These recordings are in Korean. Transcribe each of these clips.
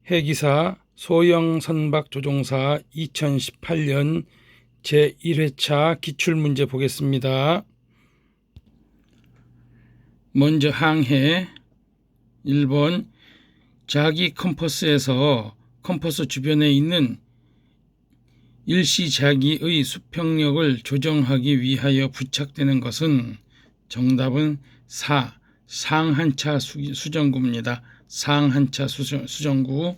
해기사 소형 선박 조종사 2018년 제1회차 기출문제 보겠습니다. 먼저 항해 1번 자기 컴퍼스에서 컴퍼스 주변에 있는 일시자기의 수평력을 조정하기 위하여 부착되는 것은 정답은 4. 상한차 수정구입니다. 상한차 수정구.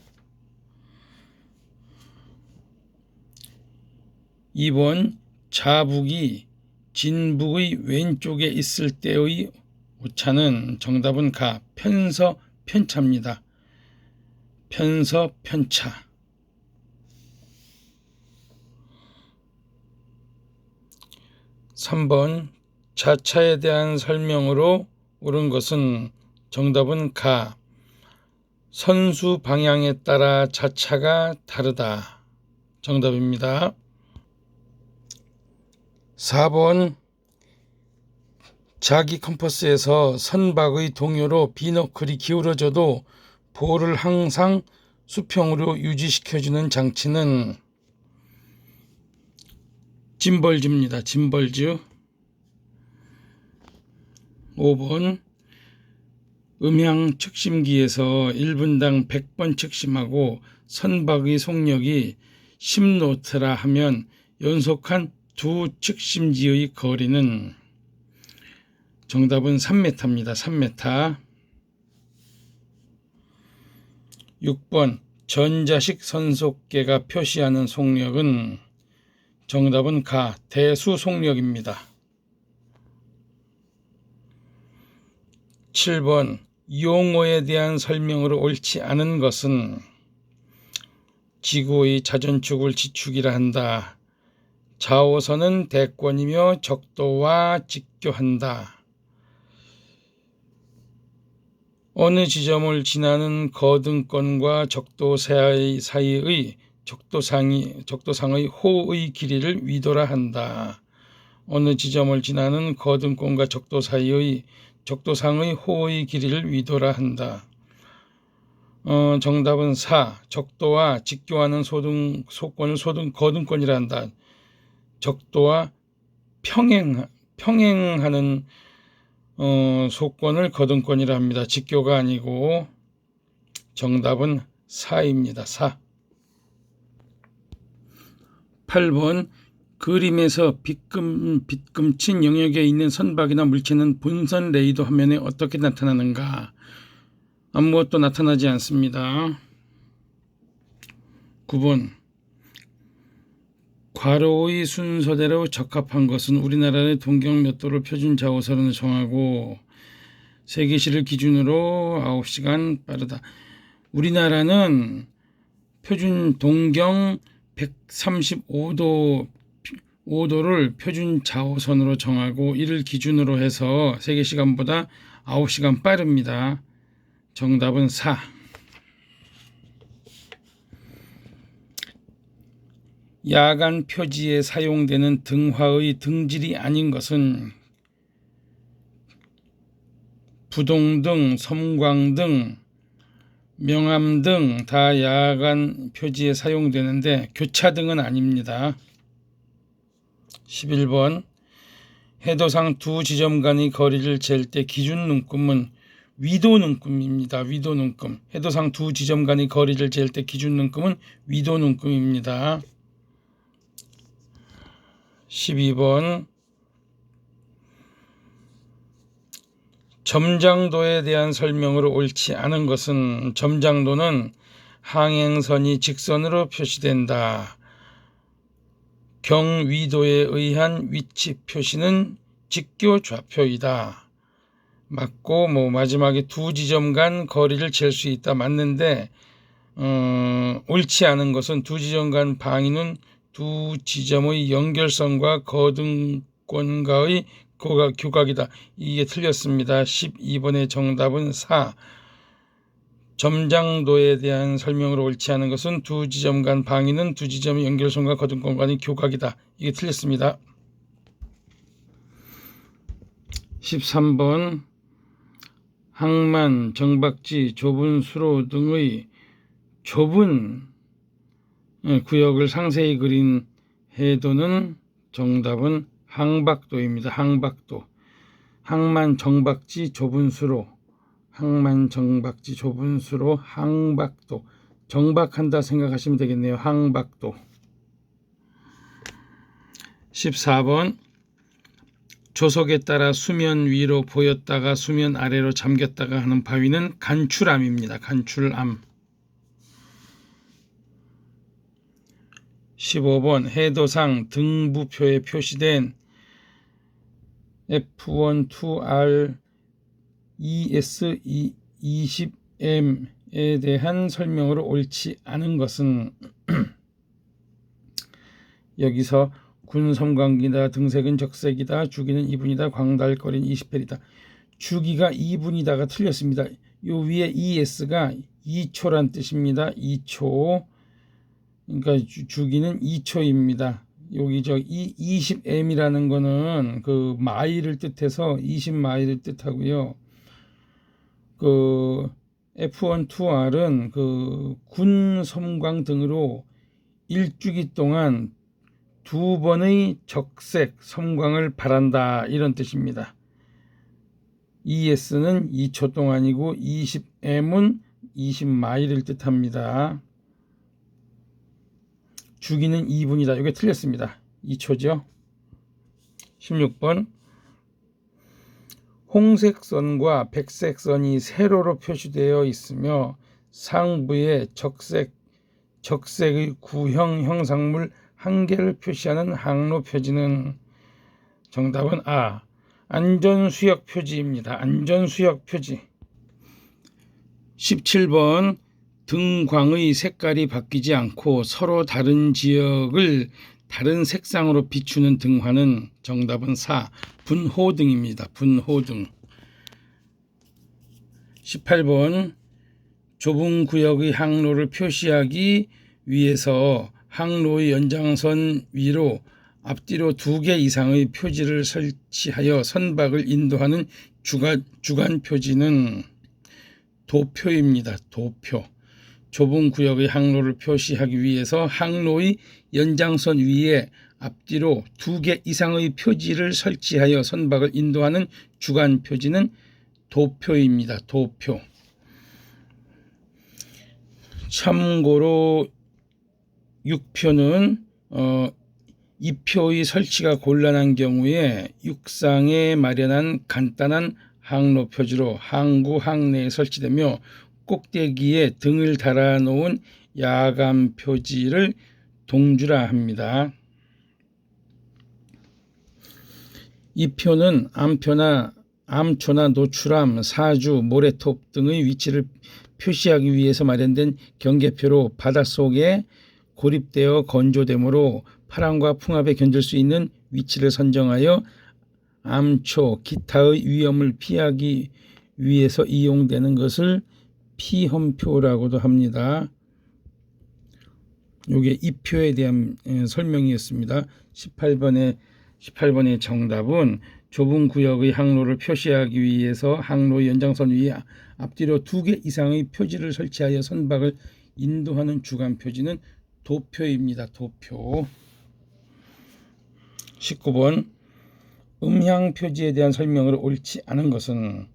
2번 자북이 진북의 왼쪽에 있을 때의 오차는 정답은 가. 편서 편차입니다. 편서 편차. 3번 자차에 대한 설명으로 옳은 것은 정답은 가. 선수 방향에 따라 자차가 다르다. 정답입니다. 4번 자기 컴퍼스에서 선박의 동요로 비너클이 기울어져도 볼을 항상 수평으로 유지시켜주는 장치는 짐벌즈입니다. 짐벌즈. 5번 음향 측심기에서 1분당 100번 측심하고 선박의 속력이 10노트라 하면 연속한 두 측심지의 거리는 정답은 3m입니다. 3m. 6번 전자식 선속계가 표시하는 속력은 정답은 가. 대수 속력입니다. 7번 용어에 대한 설명으로 옳지 않은 것은 지구의 자전축을 지축이라 한다. 좌우선은 대권이며 적도와 직교한다. 어느 지점을 지나는 거등권과 적도 사이의 적도상의 호의 길이를 위도라 한다. 어느 지점을 지나는 거등권과 적도 사이의 적도상의 호의 길이를 위도라 한다. 정답은 4. 적도와 직교하는 소권을 거등권이라 한다. 적도와 평행하는 소권을 거등권이라 합니다. 직교가 아니고 정답은 4입니다. 4. 8번 그림에서 빗금친 영역에 있는 선박이나 물체는 본선 레이더 화면에 어떻게 나타나는가? 아무것도 나타나지 않습니다. 9번 괄호의 순서대로 적합한 것은 우리나라의 동경 몇 도를 표준 좌우선으로 정하고 세계시를 기준으로 9시간 빠르다. 우리나라는 표준 동경 135도를 표준 좌우선으로 정하고 이를 기준으로 해서 세계시간보다 9시간 빠릅니다. 정답은 4. 야간 표지에 사용되는 등화의 등질이 아닌 것은 부동등, 섬광등, 명암등 다 야간 표지에 사용되는데 교차등은 아닙니다. 11번 해도상 두 지점 간의 거리를 잴 때 기준 눈금은 위도 눈금입니다. 위도 눈금. 해도상 두 지점 간의 거리를 잴 때 기준 눈금은 위도 눈금입니다. 12번 점장도에 대한 설명으로 옳지 않은 것은 점장도는 항행선이 직선으로 표시된다. 경위도에 의한 위치 표시는 직교 좌표이다. 맞고 마지막에 두 지점 간 거리를 잴 수 있다. 맞는데 옳지 않은 것은 두 지점 간 방위는 두 지점의 연결선과 거등권과의 교각이다. 이게 틀렸습니다. 12번의 정답은 4. 점장도에 대한 설명으로 옳지 않은 것은 두 지점 간 방위는 두 지점의 연결선과 거등권 간의 교각이다. 이게 틀렸습니다. 13번 항만, 정박지, 좁은 수로 등의 좁은 구역을 상세히 그린 해도는 정답은 항박도입니다. 항박도. 항만정박지 좁은 수로, 항만정박지 좁은 수로 항박도. 정박한다 생각하시면 되겠네요. 항박도. 14번 조석에 따라 수면 위로 보였다가 수면 아래로 잠겼다가 하는 바위는 간출암입니다. 간출암. 15번 해도상 등부표에 표시된 F1, 2R, ES, 20M에 대한 설명으로 옳지 않은 것은 여기서 군섬광기다, 등색은 적색이다, 주기는 2분이다, 광달거리는 20펠이다. 주기가 2분이다가 틀렸습니다. 요 위에 ES가 2초란 뜻입니다. 2초. 그러니까 주기는 2초입니다. 여기 20m이라는 거는 그 마일을 뜻해서 20마일을 뜻하고요. 그 F1, 2R은 그 군섬광 등으로 일주기 동안 2번의 적색 섬광을 발한다 이런 뜻입니다. ES는 2초 동안이고 20M은 20마일을 뜻합니다. 주기는 2분이다. 이게 틀렸습니다. 2초죠. 16번 홍색선과 백색선이 세로로 표시되어 있으며 상부에 적색의 구형 형상물 한 개를 표시하는 항로 표지는 정답은 A. 안전수역 표지입니다. 안전수역 표지. 17번 등광의 색깔이 바뀌지 않고 서로 다른 지역을 다른 색상으로 비추는 등화는 정답은 4. 분호등입니다. 분호등. 18번 좁은 구역의 항로를 표시하기 위해서 항로의 연장선 위로 앞뒤로 2개 이상의 표지를 설치하여 선박을 인도하는 주간 표지는 도표입니다. 도표. 좁은 구역의 항로를 표시하기 위해서 항로의 연장선 위에 앞뒤로 2개 이상의 표지를 설치하여 선박을 인도하는 주간 표지는 도표입니다. 도표. 참고로 6표는 2표의 설치가 곤란한 경우에 육상에 마련한 간단한 항로 표지로 항구 항내에 설치되며 꼭대기에 등을 달아놓은 야간 표지를 동주라 합니다. 이 표는 암초나 노출암, 사주, 모래톱 등의 위치를 표시하기 위해서 마련된 경계표로 바닷속에 고립되어 건조되므로 파람과 풍압에 견딜 수 있는 위치를 선정하여 암초, 기타의 위험을 피하기 위해서 이용되는 것을 피험표라고도 합니다. 이게 이 표에 대한 설명이었습니다. 18번의 정답은 좁은 구역의 항로를 표시하기 위해서 항로의 연장선 위에 앞뒤로 2개 이상의 표지를 설치하여 선박을 인도하는 주간 표지는 도표입니다. 도표. 19번 음향 표지에 대한 설명을 옳지 않은 것은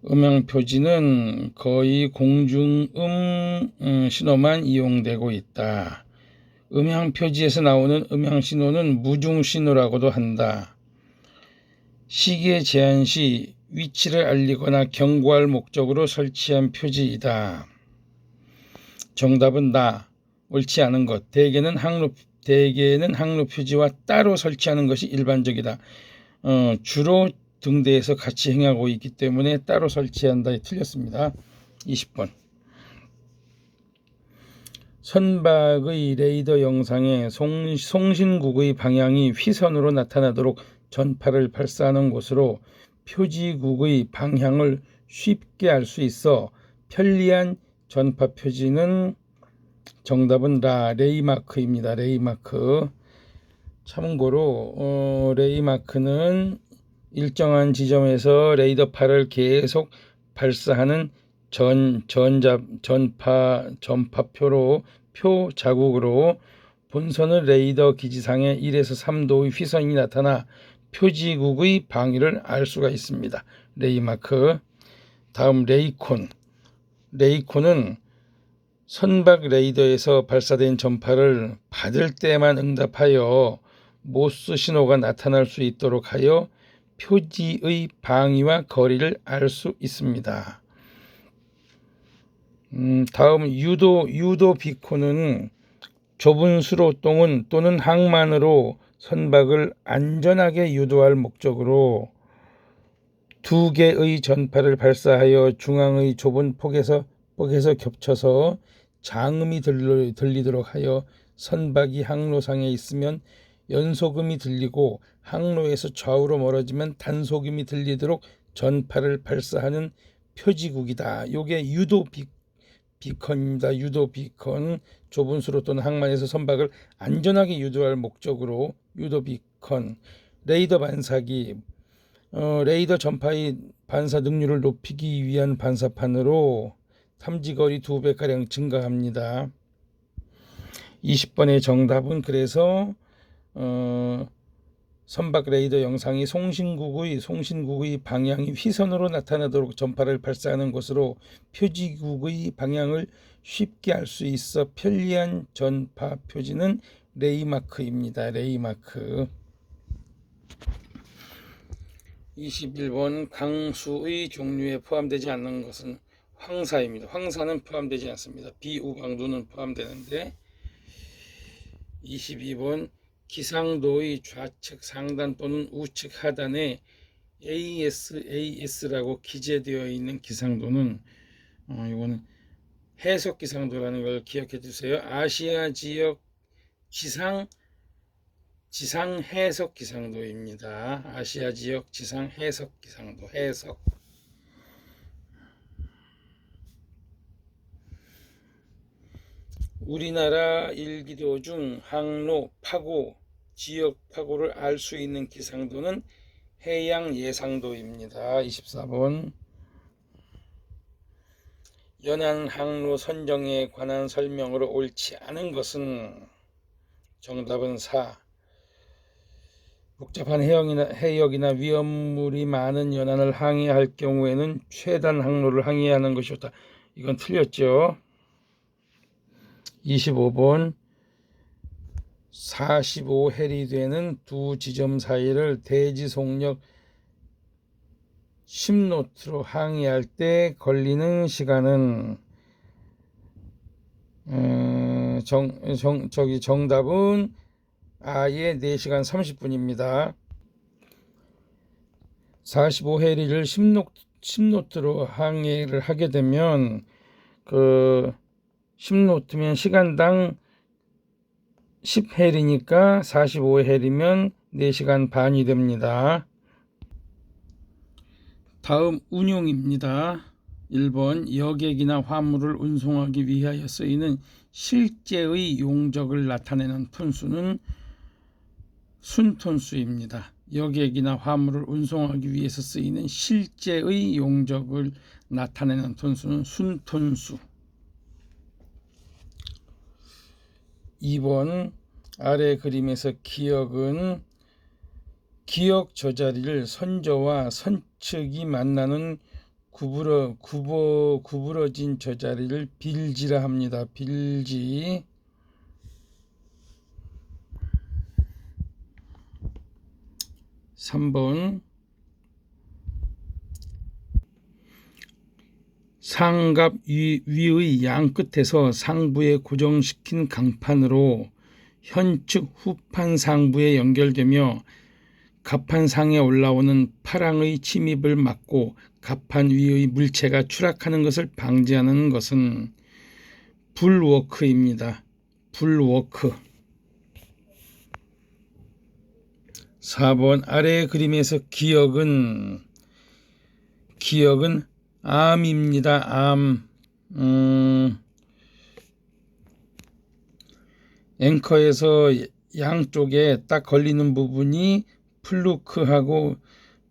음향 표지는 거의 공중음 신호만 이용되고 있다. 음향 표지에서 나오는 음향 신호는 무중 신호라고도 한다. 시계 제한 시 위치를 알리거나 경고할 목적으로 설치한 표지이다. 정답은 옳지 않은 것. 대개는 항로 표지와 따로 설치하는 것이 일반적이다. 주로 등대에서 같이 행하고 있기 때문에 따로 설치한다. 틀렸습니다. 20번. 선박의 레이더 영상에 송신국의 방향이 휘선으로 나타나도록 전파를 발사하는 곳으로 표지국의 방향을 쉽게 알 수 있어 편리한 전파 표지는 정답은 레이마크입니다. 레이마크. 참고로 레이마크는 일정한 지점에서 레이더파를 계속 발사하는 전파표로 표 자국으로 본선의 레이더 기지상에 1에서 3도의 휘선이 나타나 표지국의 방위를 알 수가 있습니다. 레이마크. 다음 레이콘은 선박 레이더에서 발사된 전파를 받을 때만 응답하여 모스 신호가 나타날 수 있도록 하여 표지의 방위와 거리를 알 수 있습니다. 다음 유도 비콘은 좁은 수로 또는 항만으로 선박을 안전하게 유도할 목적으로 2개의 전파를 발사하여 중앙의 좁은 폭에서 겹쳐서 장음이 들리도록 하여 선박이 항로상에 있으면 연소음이 들리고 항로에서 좌우로 멀어지면 단소음이 들리도록 전파를 발사하는 표지국이다. 요게 유도 비컨입니다. 유도 비컨. 좁은 수로 또는 항만에서 선박을 안전하게 유도할 목적으로 유도 비컨. 레이더 반사기. 레이더 전파의 반사 능률을 높이기 위한 반사판으로 탐지거리 2배가량 증가합니다. 20번의 정답은 그래서 선박 레이더 영상이 송신국의 방향이 휘선으로 나타나도록 전파를 발사하는 것으로 표지국의 방향을 쉽게 알 수 있어 편리한 전파 표지는 레이마크입니다. 레이마크. 21번 강수의 종류에 포함되지 않는 것은 황사입니다. 황사는 포함되지 않습니다. 비우방두는 포함되는데 22번 기상도의 좌측 상단 또는 우측 하단에 AS라고 기재되어 있는 기상도는 이거는 해석 기상도라는 걸 기억해 주세요. 아시아 지역 지상 해석 기상도입니다. 아시아 지역 지상 해석 기상도. 해석. 우리나라 일기도 중 항로, 파고, 지역 파고를 알 수 있는 기상도는 해양 예상도입니다. 24번. 연안 항로 선정에 관한 설명으로 옳지 않은 것은 정답은 4. 복잡한 해역이나 위험물이 많은 연안을 항해할 경우에는 최단 항로를 항해하는 것이 좋다. 이건 틀렸죠. 25번 45헬이 되는 두 지점 사이를 대지속력 10노트로 항해할 때 걸리는 시간은 정답은 아예 4시간 30분입니다. 45해리를 10노트로 항해를 하게 되면 10노트면 시간당 10해리니까 45해리면 4시간 반이 됩니다. 다음 운용입니다. 1번 여객이나 화물을 운송하기 위하여 쓰이는 실제의 용적을 나타내는 톤수는 순톤수입니다. 여객이나 화물을 운송하기 위해서 쓰이는 실제의 용적을 나타내는 톤수는 순톤수. 2번 아래 그림에서 기역은 기역 저자리를 선저와 선측이 만나는 구부러진 저자리를 빌지라 합니다. 빌지. 3번 상갑 위의 양 끝에서 상부에 고정시킨 강판으로 현측 후판 상부에 연결되며 갑판 상에 올라오는 파랑의 침입을 막고 갑판 위의 물체가 추락하는 것을 방지하는 것은 불워크입니다. 불워크. 4번 아래 그림에서 기역은 암입니다. 암. 앵커에서 양쪽에 딱 걸리는 부분이 플루크하고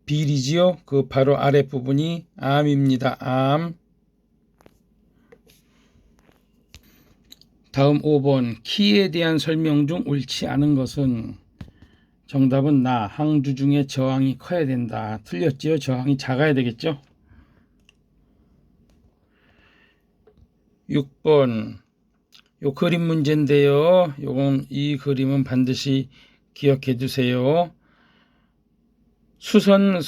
빌이지요. 그 바로 아랫부분이 암입니다. 암. 다음 5번 키에 대한 설명 중 옳지 않은 것은 정답은 항주 중에 저항이 커야 된다. 틀렸지요? 저항이 작아야 되겠죠? 6번 요 그림 문제인데요. 이 그림은 반드시 기억해 두세요. 수선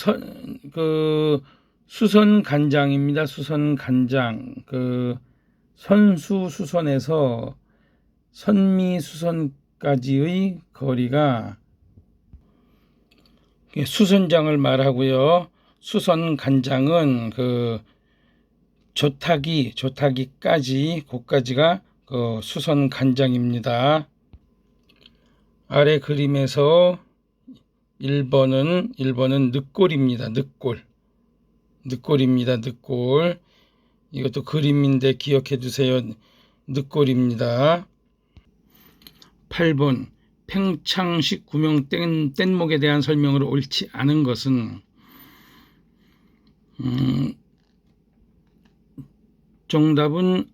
간장입니다. 수선 간장. 선수 수선에서 선미 수선까지의 거리가 수선장을 말하고요. 수선 간장은 조타기까지 고까지가 수선 간장입니다. 아래 그림에서 1번은 늑골입니다. 늑골입니다. 늑골. 이것도 그림인데 기억해 두세요. 늑골입니다. 8번 팽창식 구명 뗏목에 대한 설명으로 옳지 않은 것은 정답은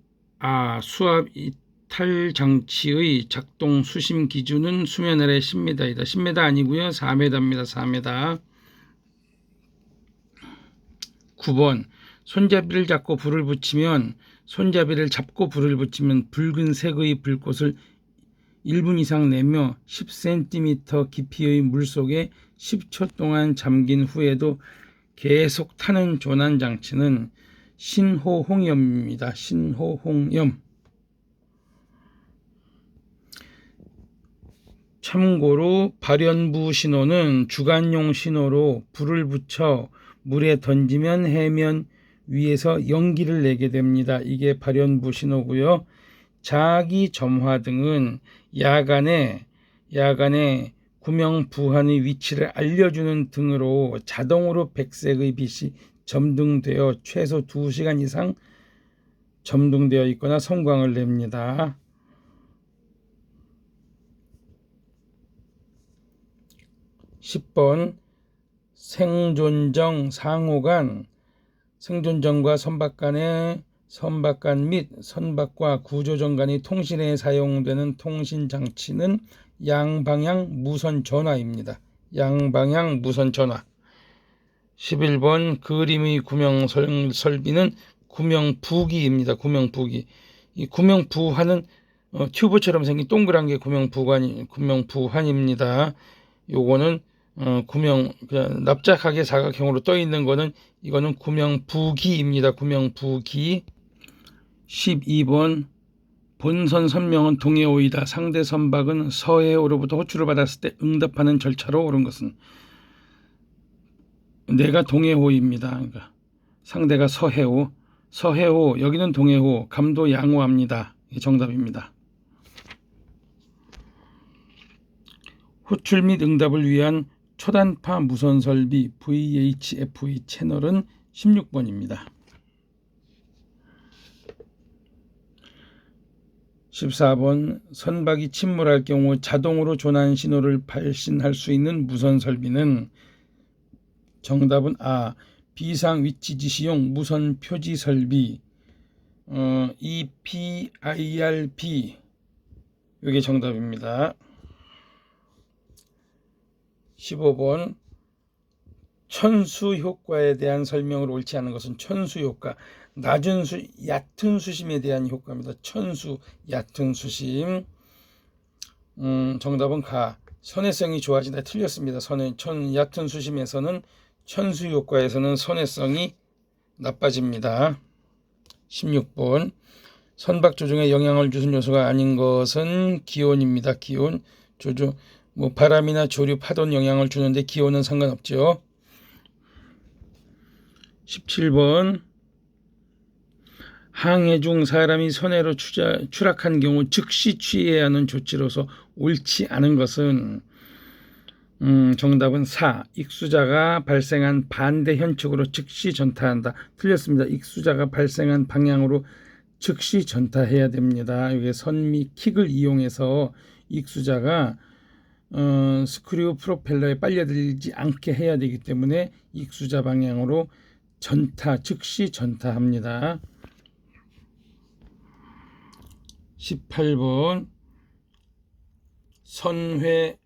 수압 이탈 장치의 작동 수심 기준은 수면 아래 10m이다. 10m 아니고요. 4m입니다. 4m. 9번 손잡이를 잡고 불을 붙이면 붉은색의 불꽃을 1분 이상 내며 10cm 깊이의 물속에 10초 동안 잠긴 후에도 계속 타는 조난 장치는 신호홍염입니다. 신호홍염. 참고로 발연부 신호는 주간용 신호로 불을 붙여 물에 던지면 해면 위에서 연기를 내게 됩니다. 이게 발연부 신호고요. 자기 점화 등은 야간에 구명 부한의 위치를 알려주는 등으로 자동으로 백색의 빛이 점등되어 최소 2시간 이상 점등되어 있거나 성광을 냅니다. 10번 생존정 상호간 생존정과 선박 및 선박과 구조정 간의 통신에 사용되는 통신장치는 양방향 무선 전화입니다. 양방향 무선 전화. 11번 그림의 구명 설비는 구명부기입니다. 구명부기. 이 구명부환은 튜브처럼 생긴 동그란 게 구명부환입니다. 요거는 그냥 납작하게 사각형으로 떠 있는 거는 이거는 구명부기입니다. 구명부기. 12번 본선 선명은 동해오이다. 상대 선박은 서해오로부터 호출을 받았을 때 응답하는 절차로 옳은 것은 내가 동해호입니다. 그러니까 상대가 서해오, 여기는 동해호, 감도 양호합니다. 이게 정답입니다. 호출 및 응답을 위한 초단파 무선 설비 VHF 채널은 16번입니다. 14번 선박이 침몰할 경우 자동으로 조난 신호를 발신할 수 있는 무선 설비는 정답은 비상 위치 지시용 무선 표지 설비 EPIRP 이게 정답입니다. 15번 천수 효과에 대한 설명을 옳지 않은 것은 천수 효과 얕은 수심에 대한 효과입니다. 천수 얕은 수심. 정답은 선해성이 좋아진다. 틀렸습니다. 얕은 수심에서는 천수 효과에서는 선해성이 나빠집니다. 16번 선박 조종에 영향을 주는 요소가 아닌 것은 기온입니다. 기온 조종 바람이나 조류 파도는 영향을 주는데 기온은 상관없죠. 17번 항해 중 사람이 선해로 추락한 경우 즉시 취해야 하는 조치로서 옳지 않은 것은 정답은 익수자가 발생한 반대 현측으로 즉시 전타한다. 틀렸습니다. 익수자가 발생한 방향으로 즉시 전타해야 됩니다. 이게 선미 킥을 이용해서 익수자가 스크류 프로펠러에 빨려들지 않게 해야 되기 때문에 익수자 방향으로 즉시 전타합니다. 18번 선회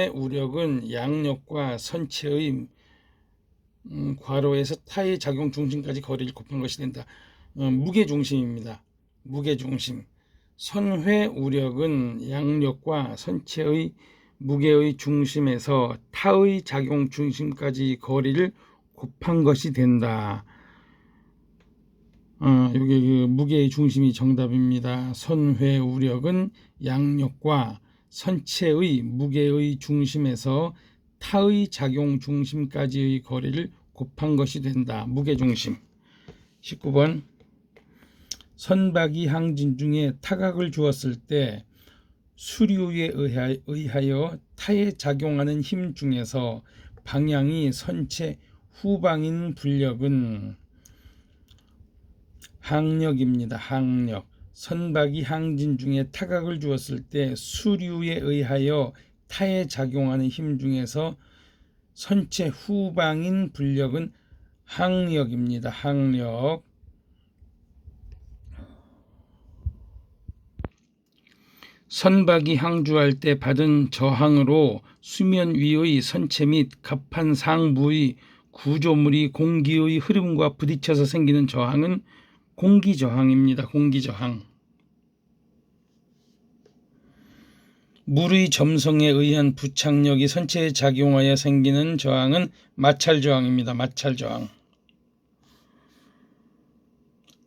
우력은 양력과 선체의 괄호에서 타의 작용 중심까지 거리를 곱한 것이 된다. 무게 중심입니다. 무게 중심. 선회 우력은 양력과 선체의 무게의 중심에서 타의 작용 중심까지 거리를 곱한 것이 된다. 여기 그 무게의 중심이 정답입니다. 선회 우력은 양력과 선체의 무게의 중심에서 타의 작용 중심까지의 거리를 곱한 것이 된다. 무게 중심. 19번 선박이 항진 중에 타각을 주었을 때 수류에 의하여 타에 작용하는 힘 중에서 방향이 선체 후방인 불력은 항력입니다. 항력. 선박이 항진 중에 타각을 주었을 때 수류에 의하여 타에 작용하는 힘 중에서 선체 후방인 불력은 항력입니다. 항력. 선박이 항주할 때 받은 저항으로 수면 위의 선체 및 갑판 상부의 구조물이 공기의 흐름과 부딪혀서 생기는 저항은 공기저항입니다. 공기저항. 물의 점성에 의한 부착력이 선체에 작용하여 생기는 저항은 마찰저항입니다. 마찰저항.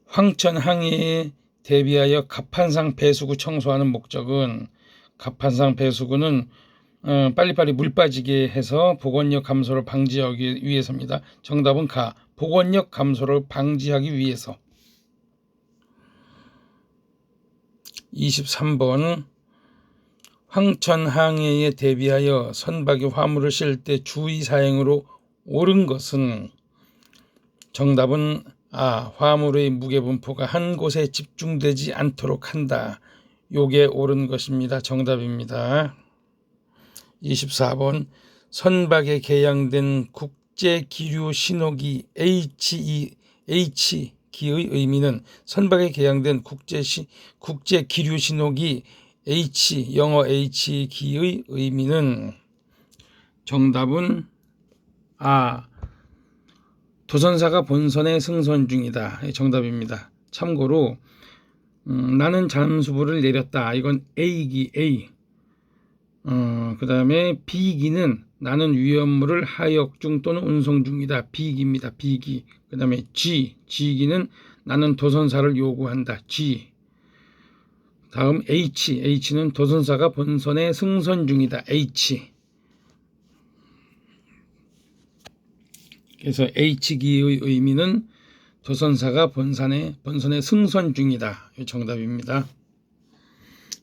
황천 항해에 대비하여 갑판상 배수구 청소하는 목적은 갑판상 배수구는 빨리빨리 물 빠지게 해서 복원력 감소를 방지하기 위해서입니다. 정답은 가. 복원력 감소를 방지하기 위해서. 23번 황천 항해에 대비하여 선박이 화물을 실 때 주의사항으로 옳은 것은 정답은 화물의 무게 분포가 한 곳에 집중되지 않도록 한다. 요게 옳은 것입니다. 정답입니다. 24번 선박에 개양된 국제기류 신호기 H기의 의미는 선박에 개양된 국제기류 신호기 영어 H기의 의미는 정답은 도선사가 본선에 승선 중이다. 정답입니다. 참고로 나는 잠수부를 내렸다. 이건 A기 A. 그 다음에 B기는 나는 위험물을 하역 중 또는 운송 중이다. B기입니다. B기. 그 다음에 G기는 나는 도선사를 요구한다. G. 다음 H는 도선사가 본선에 승선 중이다. H. 그래서 H기의 의미는 도선사가 본선에 승선 중이다. 정답입니다.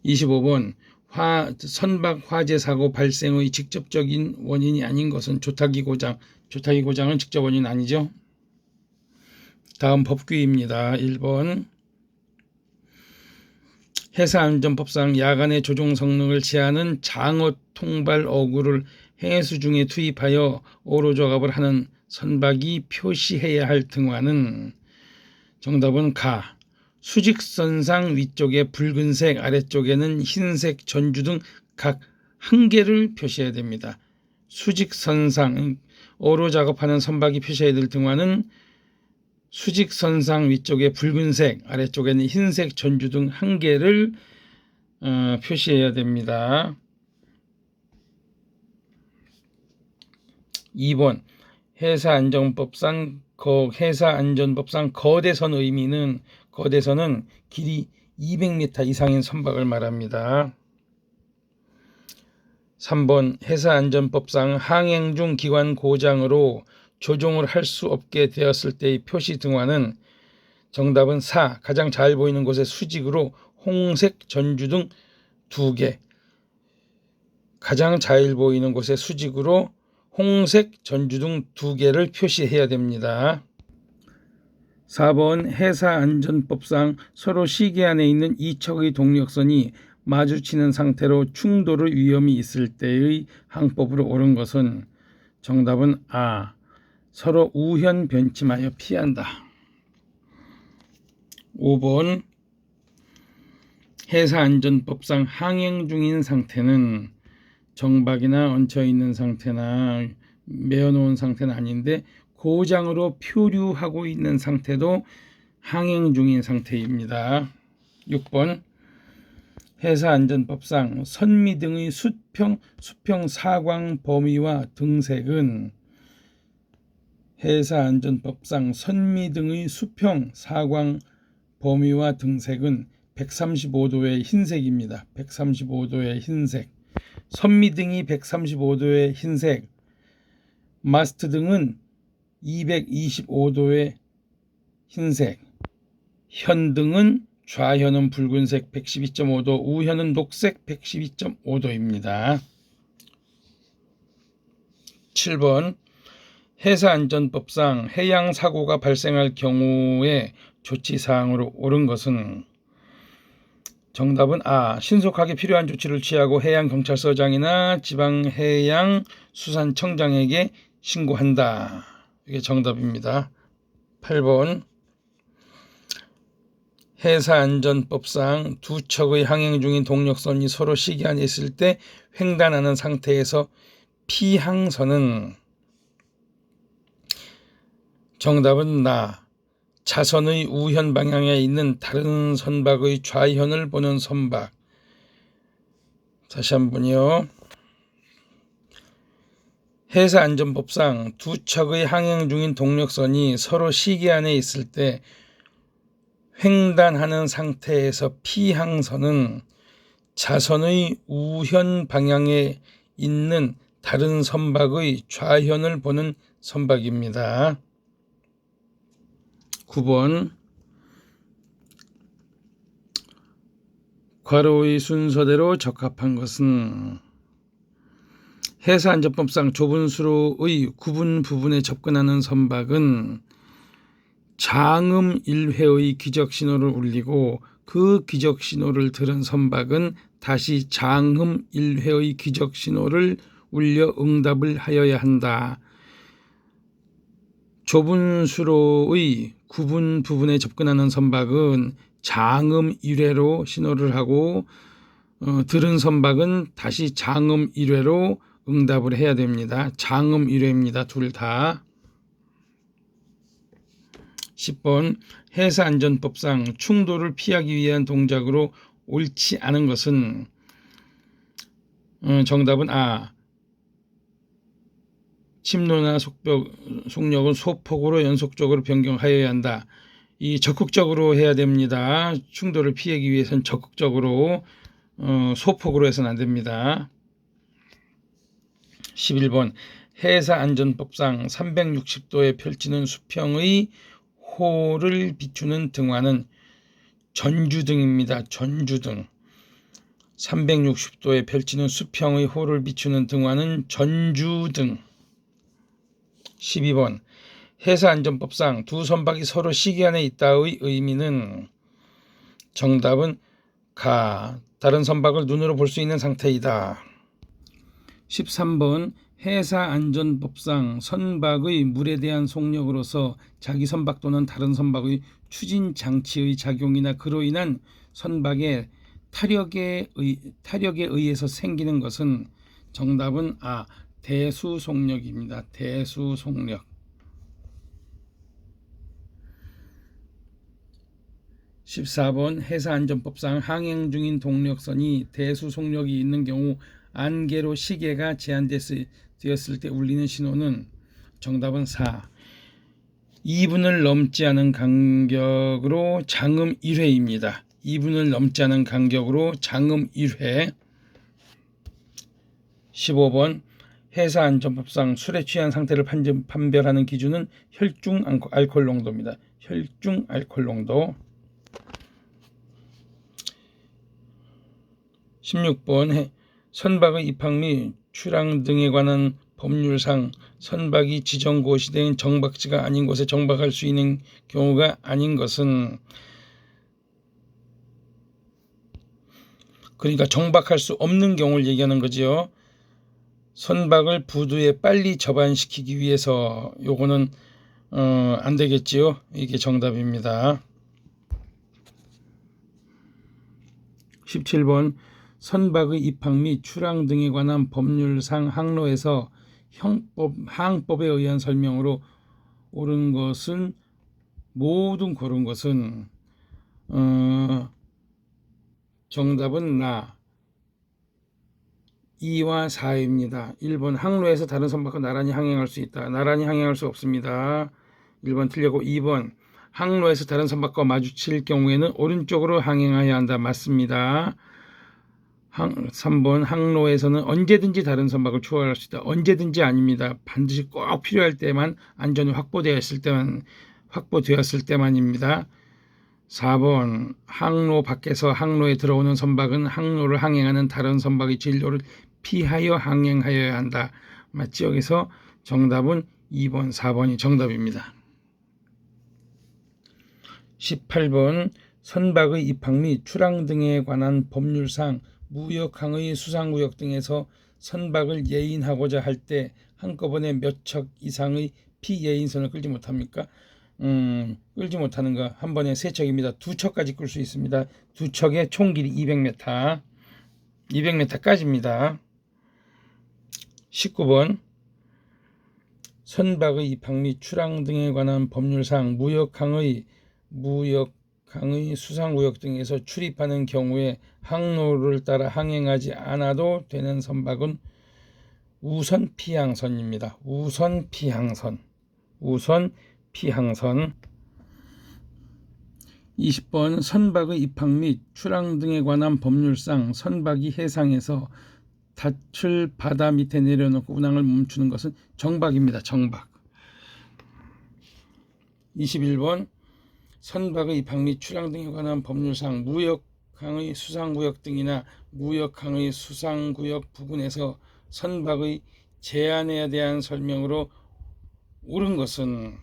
25번 선박 화재 사고 발생의 직접적인 원인이 아닌 것은 조타기 고장. 조타기 고장은 직접 원인 아니죠. 다음 법규입니다. 1번 해사안전법상 야간의 조종 성능을 제한하는 장어 통발 어구를 해수 중에 투입하여 어로 작업을 하는 선박이 표시해야 할 등화는 정답은 가. 수직선상 위쪽에 붉은색, 아래쪽에는 흰색 전주 등 각 한 개를 표시해야 됩니다. 수직선상, 어로 작업하는 선박이 표시해야 될 등화는 수직선상 위쪽에 붉은색, 아래쪽에는 흰색 전주 등 한 개를 표시해야 됩니다. 2번 해사안전법상 거대선 의미는 거대선은 길이 200m 이상인 선박을 말합니다. 3번 해사안전법상 항행 중 기관 고장으로 조종을 할 수 없게 되었을 때의 표시 등화는 정답은 4. 가장 잘 보이는 곳에 수직으로 홍색 전주 등 2개. 가장 잘 보이는 곳에 수직으로 홍색 전주 등 2개를 표시해야 됩니다. 4번 해사안전법상 서로 시계 안에 있는 2척의 동력선이 마주치는 상태로 충돌의 위험이 있을 때의 항법으로 옳은 것은 정답은 서로 우현 변침하여 피한다. 5번 해사안전법상 항행 중인 상태는 정박이나 얹혀 있는 상태나 메어놓은 상태는 아닌데 고장으로 표류하고 있는 상태도 항행 중인 상태입니다. 6번 해사안전법상 선미 등의 수평 사광 범위와 등색은 해사안전법상 선미 등의 수평 사광 범위와 등색은 135도의 흰색입니다. 135도의 흰색. 선미 등이 135도의 흰색, 마스트 등은 225도의 흰색, 현등은 좌현은 붉은색 112.5도, 우현은 녹색 112.5도입니다. 7번 해사안전법상 해양사고가 발생할 경우에 조치사항으로 옳은 것은 정답은 A. 신속하게 필요한 조치를 취하고 해양경찰서장이나 지방해양수산청장에게 신고한다. 이게 정답입니다. 8번 해사안전법상 두 척의 항행 중인 동력선이 서로 시기 안에 있을 때 횡단하는 상태에서 피항선은 정답은 나. 차선의 우현 방향에 있는 다른 선박의 좌현을 보는 선박. 다시 한번요. 해사안전법상 두 척의 항행 중인 동력선이 서로 시기 안에 있을 때 횡단하는 상태에서 피항선은 차선의 우현 방향에 있는 다른 선박의 좌현을 보는 선박입니다. 9번 괄호의 순서대로 적합한 것은 해사안전법상 좁은 수로의 구분 부분에 접근하는 선박은 장음 1회의 기적신호를 울리고 그 기적신호를 들은 선박은 다시 장음 1회의 기적신호를 울려 응답을 하여야 한다. 좁은 수로의 구분 부분에 접근하는 선박은 장음 1회로 신호를 하고 들은 선박은 다시 장음 1회로 응답을 해야 됩니다. 장음 1회입니다. 둘 다. 10번 해사안전법상 충돌을 피하기 위한 동작으로 옳지 않은 것은 정답은 A. 침노나 속력은 소폭으로 연속적으로 변경하여야 한다. 이 적극적으로 해야 됩니다. 충돌을 피하기 위해서는 적극적으로 소폭으로 해서는 안 됩니다. 11번 해사안전법상 360도에 펼치는 수평의 호를 비추는 등화는 전주등입니다. 전주등. 360도에 펼치는 수평의 호를 비추는 등화는 전주등. 12번 해사안전법상 두 선박이 서로 시기 안에 있다의 의미는 정답은 가. 다른 선박을 눈으로 볼 수 있는 상태이다. 13번 해사안전법상 선박의 물에 대한 속력으로서 자기 선박 또는 다른 선박의 추진 장치의 작용이나 그로 인한 선박의 타력에 의해서 생기는 것은 정답은 A. 대수속력입니다. 대수속력. 14번 해사안전법상 항행 중인 동력선이 대수속력이 있는 경우 안개로 시계가 제한되었을 때 울리는 신호는 정답은 4. 2분을 넘지 않은 간격으로 장음 1회입니다. 2분을 넘지 않은 간격으로 장음 1회. 15번 해사안전법상 술에 취한 상태를 판별하는 기준은 혈중 알코올 농도입니다. 혈중 알코올 농도. 16번 선박의 입항 및 출항 등에 관한 법률상 선박이 지정 고시된 정박지가 아닌 곳에 정박할 수 있는 경우가 아닌 것은, 그러니까 정박할 수 없는 경우를 얘기하는 거지요. 선박을 부두에 빨리 접안시키기 위해서 요거는 안 되겠지요. 이게 정답입니다. 17번 선박의 입항 및 출항 등에 관한 법률상 항로에서 항법에 의한 설명으로 옳은 것은 모든 고른 것은 정답은 나 2와 4입니다. 1번 항로에서 다른 선박과 나란히 항행할 수 있다. 나란히 항행할 수 없습니다. 1번 틀렸고 2번 항로에서 다른 선박과 마주칠 경우에는 오른쪽으로 항행해야 한다. 맞습니다. 3번 항로에서는 언제든지 다른 선박을 추월할 수 있다. 언제든지 아닙니다. 반드시 꼭 필요할 때만 안전이 확보되었을 때만입니다. 4번 항로 밖에서 항로에 들어오는 선박은 항로를 항행하는 다른 선박의 진로를 피하여 항행하여야 한다. 맞지? 여기서 정답은 2번, 4번이 정답입니다. 18번 선박의 입항 및 출항 등에 관한 법률상 무역항의 수상구역 등에서 선박을 예인하고자 할 때 한꺼번에 몇 척 이상의 피예인선을 끌지 못합니까? 끌지 못하는 거 한 번에 3척입니다. 2척까지 끌 수 있습니다. 2척의 총 길이 200m까지입니다. 19번 선박의 입항 및 출항 등에 관한 법률상 무역항의 수상구역 등에서 출입하는 경우에 항로를 따라 항행하지 않아도 되는 선박은 우선 피항선입니다. 우선 피항선. 20번 선박의 입항 및 출항 등에 관한 법률상 선박이 해상에서 닻을 바다 밑에 내려놓고 운항을 멈추는 것은 정박입니다. 정박. 21번 선박의 입항 및 출항 등에 관한 법률상 무역항의 수상구역 등이나 무역항의 수상구역 부근에서 선박의 제한에 대한 설명으로 옳은 것은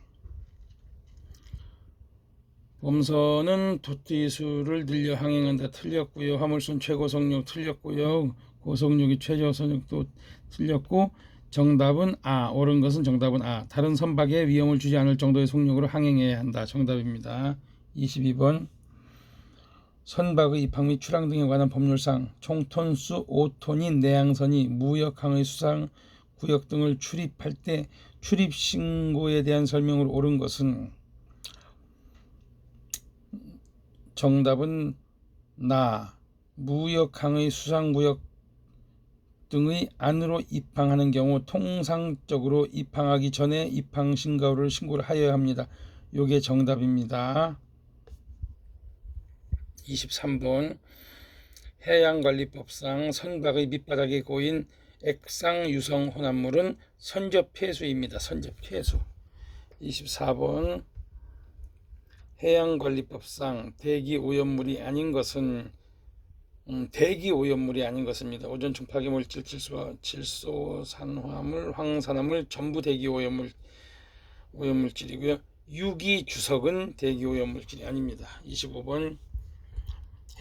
범선은 돛대수를 늘려 항행한다. 틀렸고요. 화물선 최고속력 틀렸고요. 고속력이 최저속력도 틀렸고 정답은 옳은 것은 정답은 다른 선박에 위험을 주지 않을 정도의 속력으로 항행해야 한다. 정답입니다. 22번 선박의 입항 및 출항 등에 관한 법률상 총톤수 5톤인 내항선이 무역항의 수상구역 등을 출입할 때 출입신고에 대한 설명으로 옳은 것은 정답은 무역항의 수상구역 등의 안으로 입항하는 경우 통상적으로 입항하기 전에 입항 신고를 하여야 합니다. 요게 정답입니다. 23번 해양관리법상 선박의 밑바닥에 고인 액상 유성 혼합물은 선접해수입니다. 선접해수. 24번 해양관리법상 대기오염물이 아닌 것은 대기오염물이 아닌 것입니다. 오존층 파괴물질, 질소산화물, 황산화물 전부 대기오염물질이고요. 유기주석은 대기오염물질이 아닙니다. 25번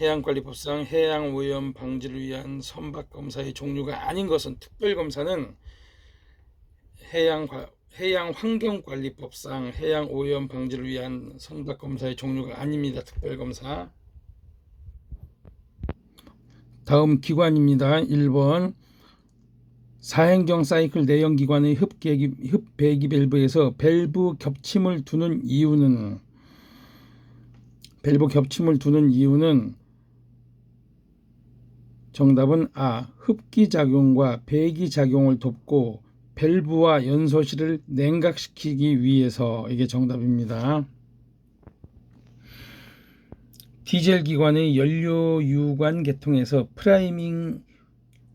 해양관리법상 해양오염 방지를 위한 선박검사의 종류가 아닌 것은 특별검사는 해양환경관리법상 해양오염 방지를 위한 선박검사의 종류가 아닙니다. 특별검사. 다음 기관입니다. 1번 사행정 사이클 내연기관의 흡배기 밸브에서 밸브 겹침을 두는 이유는 정답은 흡기작용과 배기작용을 돕고 밸브와 연소실을 냉각시키기 위해서. 이게 정답입니다. 디젤 기관의 연료 유관 계통에서 프라이밍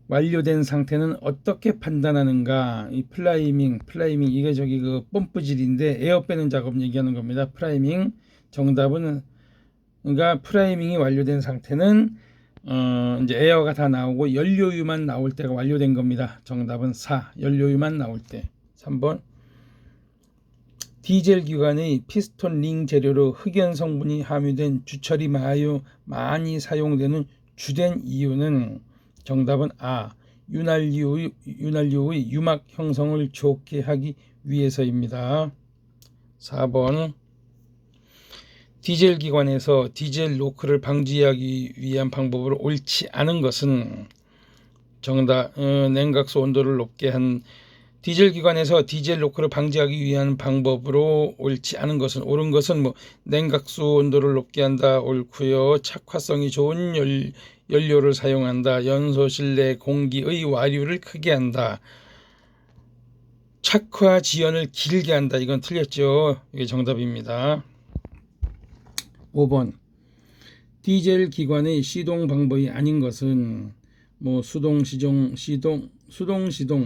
완료된 상태는 어떻게 판단하는가? 이 프라이밍 이게 그 펌프질인데 에어 빼는 작업 얘기하는 겁니다. 프라이밍. 정답은 그러니까 프라이밍이 완료된 상태는 이제 에어가 다 나오고 연료유만 나올 때가 완료된 겁니다. 정답은 4. 연료유만 나올 때. 3번 디젤 기관의 피스톤 링 재료로 흑연 성분이 함유된 주처리 많이 사용되는 주된 이유는 정답은 윤활유의 유막 형성을 좋게 하기 위해서입니다. 4번 디젤 기관에서 디젤 노크를 방지하기 위한 방법으로 옳지 않은 것은 정답. 냉각수 온도를 높게 한 디젤 기관에서 디젤 노크를 방지하기 위한 방법으로 옳지 않은 것은, 옳은 것은 냉각수 온도를 높게 한다, 옳고요. 착화성이 좋은 연료를 사용한다. 연소실 내 공기의 와류를 크게 한다. 착화 지연을 길게 한다. 이건 틀렸죠. 이게 정답입니다. 5번. 디젤 기관의 시동 방법이 아닌 것은 수동 시동,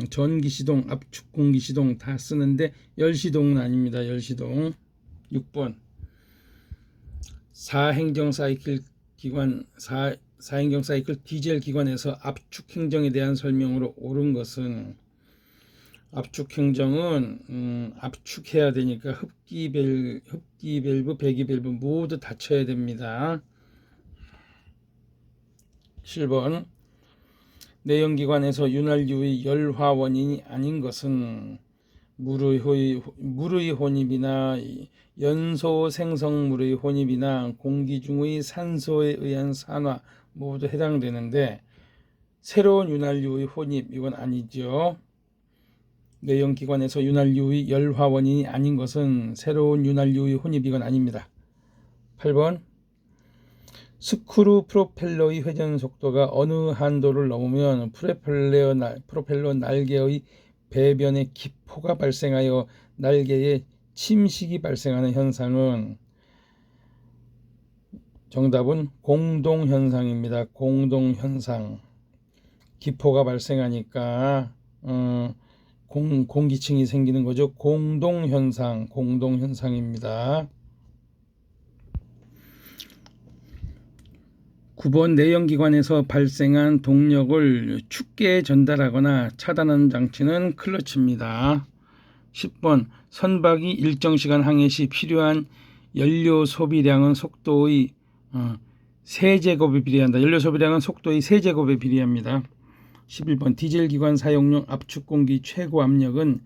전기 시동, 압축 공기 시동 다 쓰는데 열시동은 아닙니다. 열시동. 6번. 4행정 사이클 디젤 기관에서 압축 행정에 대한 설명으로 옳은 것은, 압축 행정은 압축해야 되니까 흡기 밸브, 배기 밸브 모두 닫혀야 됩니다. 7번. 내연기관에서 윤활유의 열화 원인이 아닌 것은 물의 혼입이나 연소 생성물의 혼입이나 공기 중의 산소에 의한 산화 모두 해당되는데, 새로운 윤활유의 혼입 이건 아니죠. 내연기관에서 윤활유의 열화 원인이 아닌 것은 새로운 윤활유의 혼입 이건 아닙니다. 8번. 스크루 프로펠러의 회전 속도가 어느 한도를 넘으면 프로펠러 날개의 배변에 기포가 발생하여 날개에 침식이 발생하는 현상은, 정답은 공동현상입니다. 공동현상. 기포가 발생하니까 공기층이 생기는 거죠. 공동현상입니다. 9번. 내연기관에서 발생한 동력을 축계에 전달하거나 차단하는 장치는 클러치입니다. 10번. 선박이 일정 시간 항해 시 필요한 연료 소비량은 속도의 3제곱에 비례한다. 연료 소비량은 속도의 3제곱에 비례합니다. 11번. 디젤 기관 사용용 압축 공기 최고 압력은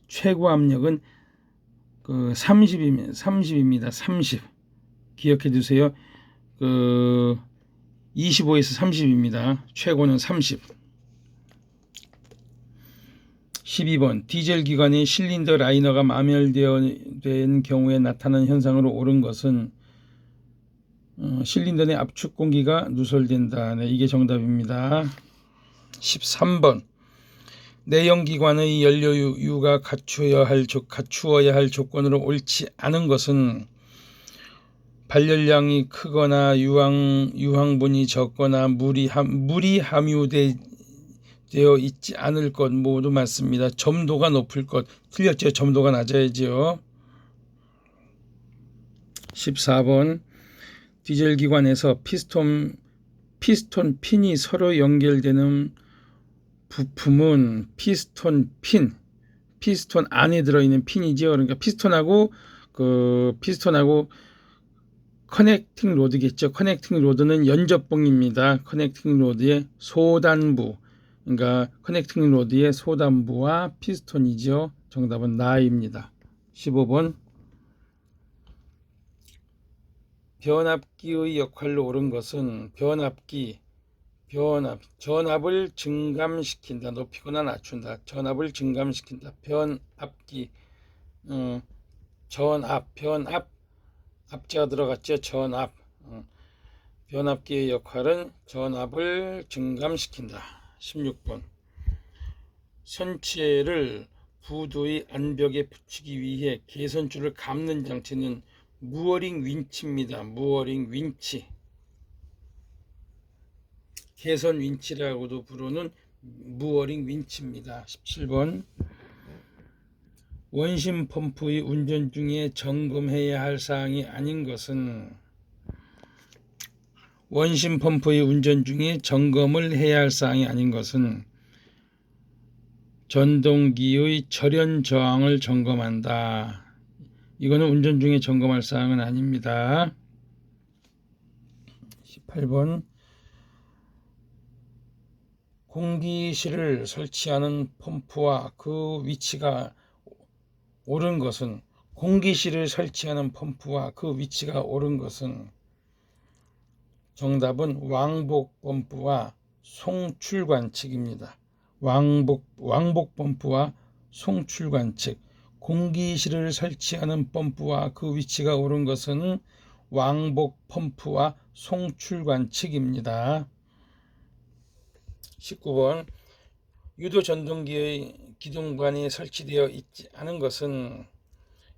30입니다. 30. 기억해 두세요. 25에서 30입니다. 최고는 30. 12번. 디젤 기관의 실린더 라이너가 마멸된 경우에 나타나는 현상으로 옳은 것은, 실린더 내 압축 공기가 누설된다. 네, 이게 정답입니다. 13번. 내연기관의 연료유가 갖추어야 할 조건으로 옳지 않은 것은, 발열량이 크거나 유황분이 적거나 물이 함유되어 있지 않을 것 모두 맞습니다. 점도가 높을 것 틀렸죠. 점도가 낮아야죠. 14번. 디젤 기관에서 피스톤 핀이 서로 연결되는 부품은 피스톤 안에 들어있는 핀이죠. 그러니까 피스톤하고 커넥팅 로드겠죠. 커넥팅 로드는 연접봉입니다. 커넥팅 로드의 소단부, 그러니까 커넥팅 로드의 소단부와 피스톤이죠. 정답은 나입니다. 15번. 변압기의 역할로 옳은 것은, 전압을 증감시킨다. 높이거나 낮춘다. 전압을 증감시킨다. 변압기. 변압 압자가 들어갔죠. 전압. 변압기의 역할은 전압을 증감시킨다. 16번. 선체를 부두의 안벽에 붙이기 위해 개선줄을 감는 장치는 무어링 윈치입니다. 무어링 윈치. 개선 윈치라고도 부르는 무어링 윈치입니다. 17번. 원심 펌프의 운전 중에 점검해야 할 사항이 아닌 것은, 원심 펌프의 운전 중에 점검을 해야 할 사항이 아닌 것은, 전동기의 절연 저항을 점검한다. 이거는 운전 중에 점검할 사항은 아닙니다. 18번. 공기실을 설치하는 펌프와 그 위치가 옳은 것은, 공기실을 설치하는 펌프와 그 위치가 옳은 것은 정답은 왕복 펌프와 송출관측입니다. 왕복 펌프와 송출관측. 공기실을 설치하는 펌프와 그 위치가 옳은 것은 왕복 펌프와 송출관측입니다. 19번 유도 전동기의 기동관이 설치되어 있지 않은 것은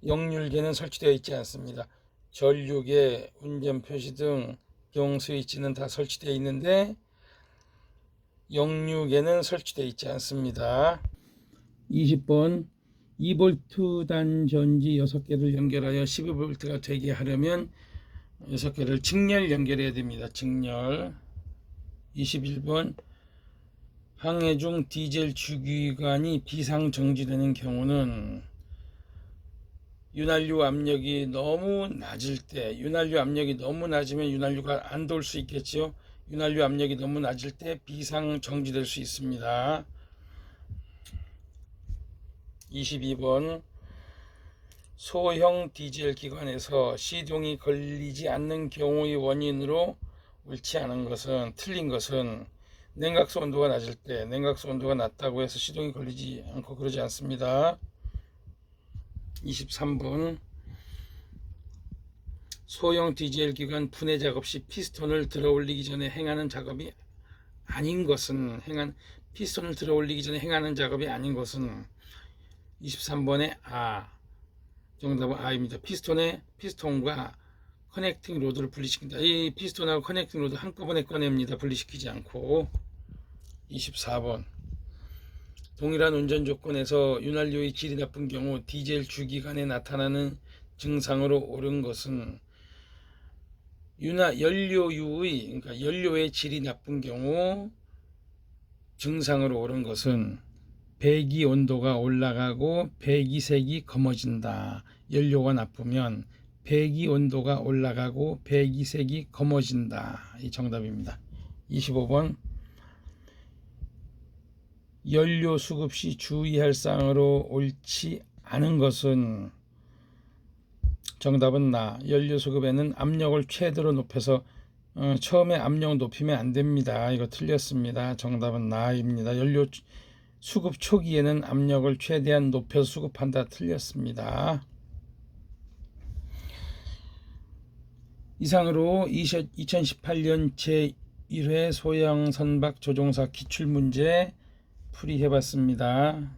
역률계는 설치되어 있지 않습니다. 전류계, 운전표시 등 경 스위치는 다 설치되어 있는데 역류계는 설치되어 있지 않습니다. 20번 2V 단전지 6개를 연결하여 12V가 되게 하려면 6개를 직렬 연결해야 됩니다. 직렬. 21번 항해 중 디젤 주기관이 비상정지되는 경우는 윤활유 압력이 너무 낮을 때, 윤활유 압력이 너무 낮으면 윤활유가 안 돌 수 있겠죠. 윤활유 압력이 너무 낮을 때 비상정지될 수 있습니다. 22번 소형 디젤 기관에서 시동이 걸리지 않는 경우의 원인으로 옳지 않은 것은, 틀린 것은 냉각수 온도가 낮을 때, 냉각수 온도가 낮다고 해서 시동이 걸리지 않고 그러지 않습니다. 23번 소형 디젤 기관 분해 작업 시 피스톤을 들어 올리기 전에 행하는 작업이 아닌 것은, 피스톤을 들어 올리기 전에 행하는 작업이 아닌 것은 23번에 정답은 A입니다. 피스톤과 커넥팅 로드를 분리시킨다. 이 피스톤하고 커넥팅 로드 한꺼번에 꺼냅니다. 분리시키지 않고. 24번 동일한 운전 조건에서 윤활유의 질이 나쁜 경우 디젤 주기관에 나타나는 증상으로 옳은 것은 그러니까 연료의 질이 나쁜 경우 증상으로 옳은 것은 배기 온도가 올라가고 배기색이 검어진다. 연료가 나쁘면 배기 온도가 올라가고 배기색이 검어진다. 이 정답입니다. 25번 연료 수급 시 주의할 사항으로 옳지 않은 것은 정답은 연료 수급에는 압력을 최대로 높여서 처음에 압력 높이면 안 됩니다. 이거 틀렸습니다. 정답은 나입니다. 연료 수급 초기에는 압력을 최대한 높여서 수급한다. 틀렸습니다. 이상으로 2018년 제1회 소형 선박 조종사 기출문제 풀이해봤습니다.